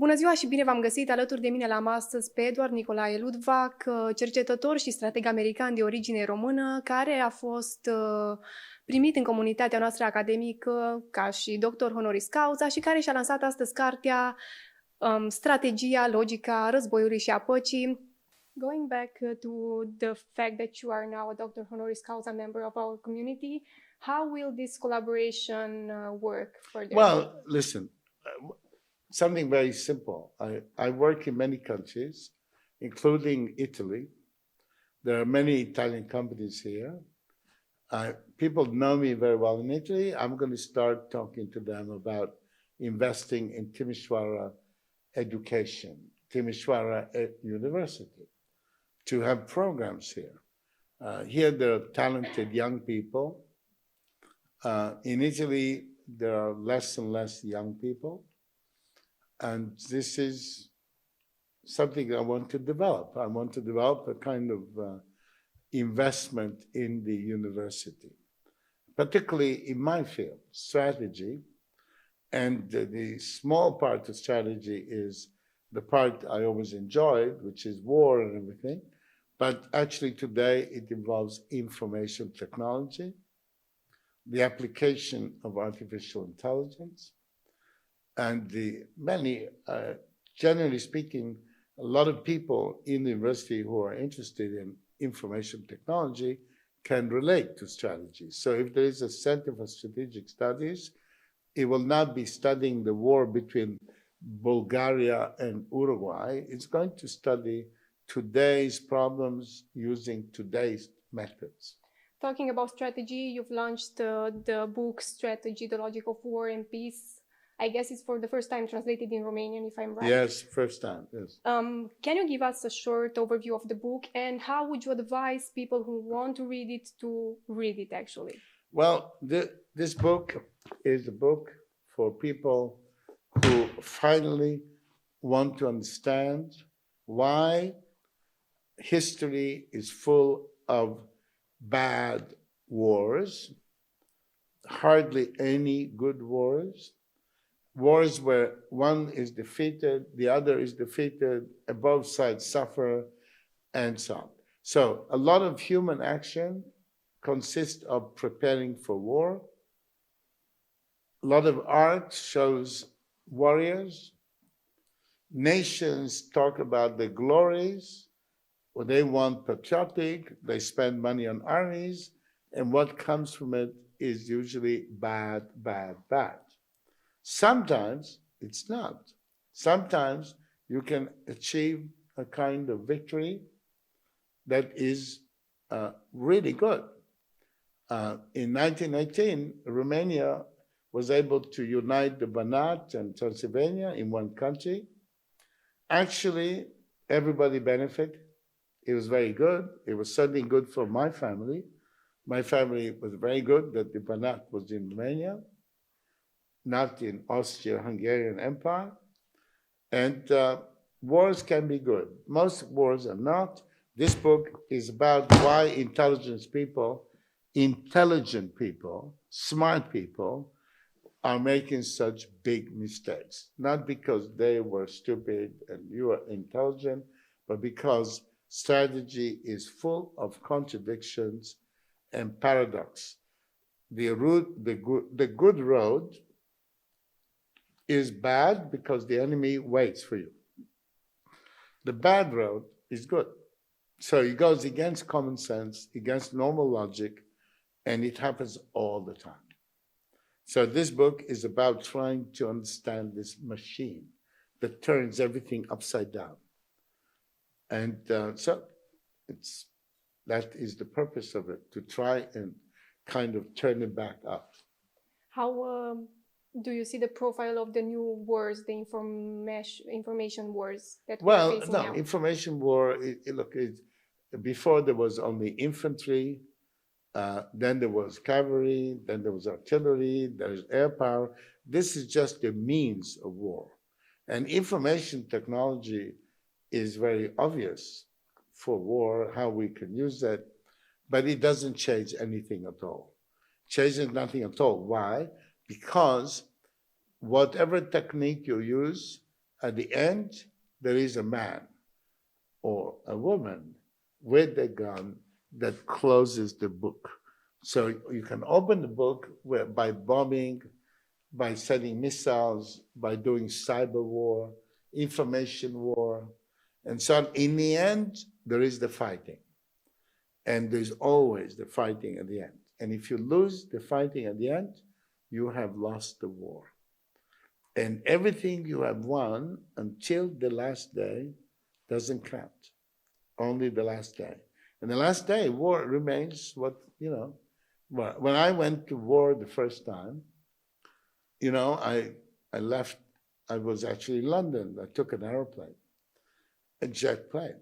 Bună ziua și bine v-am găsit! Alături de mine l-am astăzi pe Eduard Nicolae Luttwack, cercetător și strateg american de origine română, care a fost primit în comunitatea noastră academică ca și Doctor Honoris Causa și care și-a lansat astăzi cartea Strategia, Logica Războiului și a Păcii. Going back to the fact that you are now a Doctor Honoris Causa member of our community, how will this collaboration work further? Well, listen, something very simple. I work in many countries, including Italy. There are many Italian companies here. People know me very well in Italy. I'm going to start talking to them about investing in Timișoara education, Timișoara University, to have programs here. Here there are talented young people. In Italy, there are less and less young people. And this is something I want to develop. I want to develop a kind of investment in the university, particularly in my field, strategy. And the small part of strategy is the part I always enjoyed, which is war and everything. But actually today it involves information technology, the application of artificial intelligence, and generally speaking, a lot of people in the university who are interested in information technology can relate to strategy. So if there is a Center for Strategic Studies, it will not be studying the war between Bulgaria and Uruguay. It's going to study today's problems using today's methods. Talking about strategy, you've launched the book Strategy, the Logic of War and Peace. I guess it's for the first time translated in Romanian, if I'm right. Yes, first time, yes. Can you give us a short overview of the book, and how would you advise people who want to read it to read it, actually? Well, this book is a book for people who finally want to understand why history is full of bad wars, hardly any good wars, wars where one is defeated, the other is defeated, and both sides suffer, and so on. So a lot of human action consists of preparing for war. A lot of art shows warriors. Nations talk about their glories. When they want patriotic, they spend money on armies, and what comes from it is usually bad, bad, bad. Sometimes it's not. Sometimes you can achieve a kind of victory that is really good. In 1918, Romania was able to unite the Banat and Transylvania in one country. Actually, everybody benefited. It was very good. It was certainly good for my family. My family was very good that the Banat was in Romania, not in Austria-Hungarian Empire. And wars can be good. Most wars are not. This book is about why intelligent people, smart people, are making such big mistakes. Not because they were stupid and you are intelligent, but because strategy is full of contradictions and paradox. The good road is bad because the enemy waits for you. The bad road is good. So it goes against common sense, against normal logic, and it happens all the time. So this book is about trying to understand this machine that turns everything upside down. And so that is the purpose of it, to try and kind of turn it back up. How do you see the profile of the new wars, the information wars that we're facing now? Information war, before there was only infantry, then there was cavalry, then there was artillery, there's air power. This is just a means of war. And information technology is very obvious for war, how we can use that, but it doesn't change anything at all. Changes nothing at all. Why? Because whatever technique you use, At the end, there is a man or a woman with a gun that closes the book. So you can open the book by bombing, by sending missiles, by doing cyber war, information war, and so on. In the end, there is the fighting. And there's always the fighting at the end. And if you lose the fighting at the end, you have lost the war. And everything you have won until the last day doesn't count. Only the last day. And the last day, war remains what, when I went to war the first time, I left, I was actually in London. I took an airplane, a jet plane.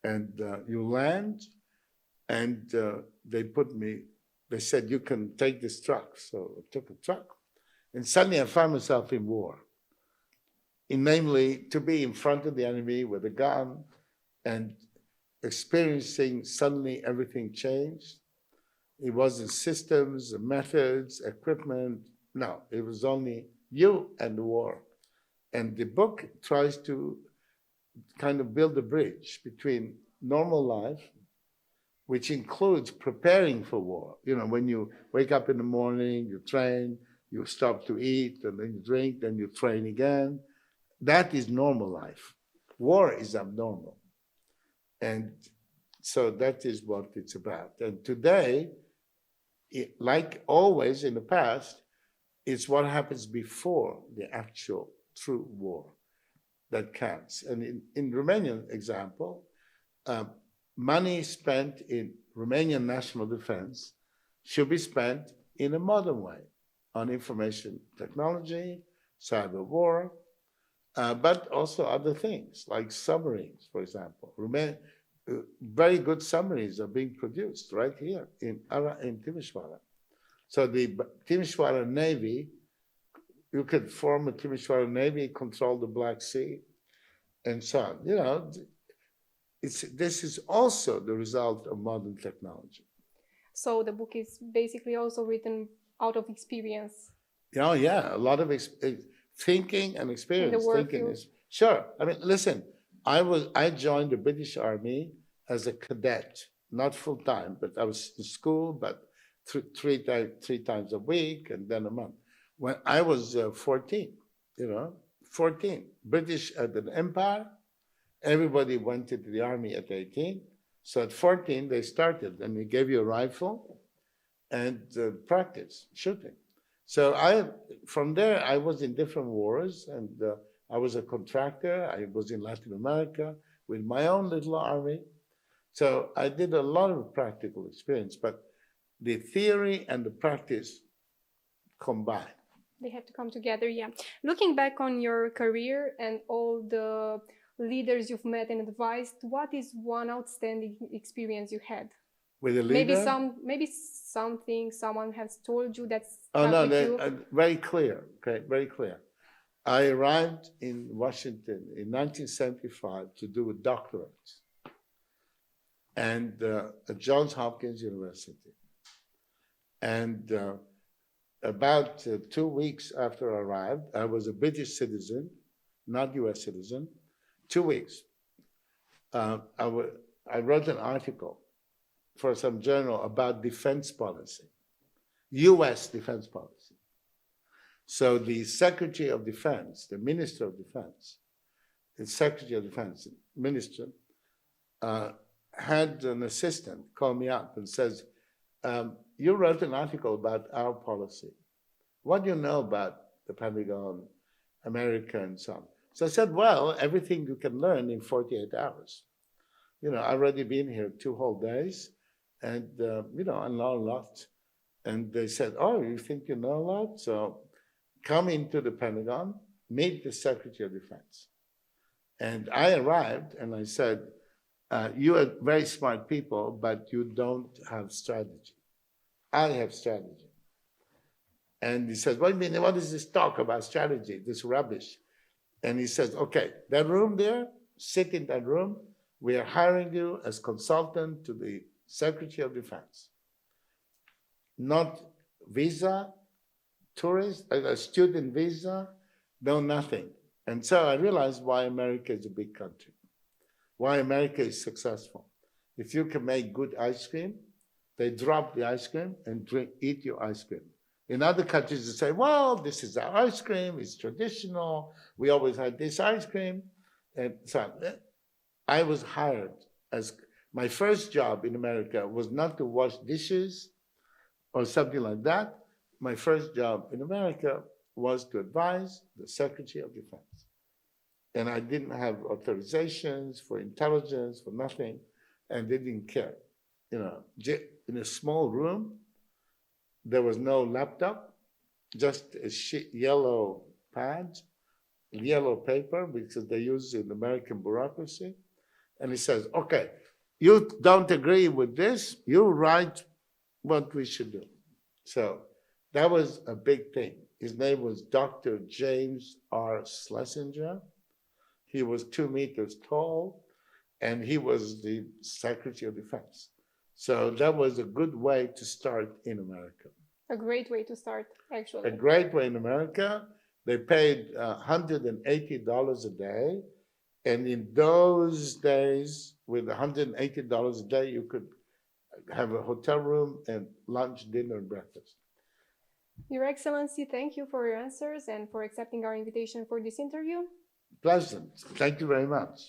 And you land, and they said, you can take this truck. So I took a truck. And suddenly I found myself in war. Namely, to be in front of the enemy with a gun and experiencing suddenly everything changed. It wasn't systems, methods, equipment. No, it was only you and the war. And the book tries to kind of build a bridge between normal life, which includes preparing for war. When you wake up in the morning, you train, you stop to eat, and then you drink, then you train again. That is normal life. War is abnormal. And so that is what it's about. And today, like always in the past, it's what happens before the actual true war that counts. And in Romanian example, money spent in Romanian national defense should be spent in a modern way on information technology, cyber war, but also other things like submarines, for example. Very good submarines are being produced right here in Timișoara. So the Timișoara Navy, you could form a Timișoara Navy, control the Black Sea, and so on. This is also the result of modern technology. So the book is basically also written out of experience. Oh, yeah, a lot of thinking and experience. In the war thinking field. Sure. I mean, listen, I joined the British Army as a cadet, not full time, but I was in school, but three times a week and then a month. When I was 14, 14, British had an empire. Everybody went into the army at 18. So at 14, they started, and they gave you a rifle and practice shooting. So from there, I was in different wars, and I was a contractor. I was in Latin America with my own little army. So I did a lot of practical experience, but the theory and the practice combine. They have to come together, yeah. Looking back on your career and all the leaders you've met and advised, what is one outstanding experience you had? With a leader? Maybe something someone has told you that's very clear, okay, very clear. I arrived in Washington in 1975 to do a doctorate and at Johns Hopkins University. And about 2 weeks after I arrived, I was a British citizen, not US citizen, 2 weeks. I wrote an article for some journal about defense policy, US defense policy. So the Secretary of Defense, the Minister of Defense, the Secretary of Defense, Minister, had an assistant call me up and says, you wrote an article about our policy. What do you know about the Pentagon, America, and so on? So I said, well, everything you can learn in 48 hours. I've already been here 2 whole days, and, I know a lot. And they said, oh, you think you know a lot? So come into the Pentagon, meet the Secretary of Defense. And I arrived, and I said, you are very smart people, but you don't have strategy. I have strategy. And he says, what do you mean? What is this talk about strategy, this rubbish? And he says, okay, that room there, sit in that room. We are hiring you as consultant to the Secretary of Defense. Not visa, tourist, a student visa, no nothing. And so I realized why America is a big country, why America is successful. If you can make good ice cream, they drop the ice cream and eat your ice cream. In other countries, they say, well, this is our ice cream, it's traditional, we always had this ice cream. And so I was hired as, my first job in America was not to wash dishes or something like that. My first job in America was to advise the Secretary of Defense. And I didn't have authorizations for intelligence, for nothing, and they didn't care. You know, in a small room, there was no laptop, just a sheet, yellow pad, yellow paper, because they use it in American bureaucracy. And he says, okay, you don't agree with this, you write what we should do. So that was a big thing. His name was Dr. James R. Schlesinger. He was 2 meters tall, and he was the Secretary of Defense. So that was a good way to start in America. A great way to start, actually. A great way in America. They paid $180 a day. And in those days, with $180 a day, you could have a hotel room and lunch, dinner, and breakfast. Your Excellency, thank you for your answers and for accepting our invitation for this interview. Pleasant. Thank you very much.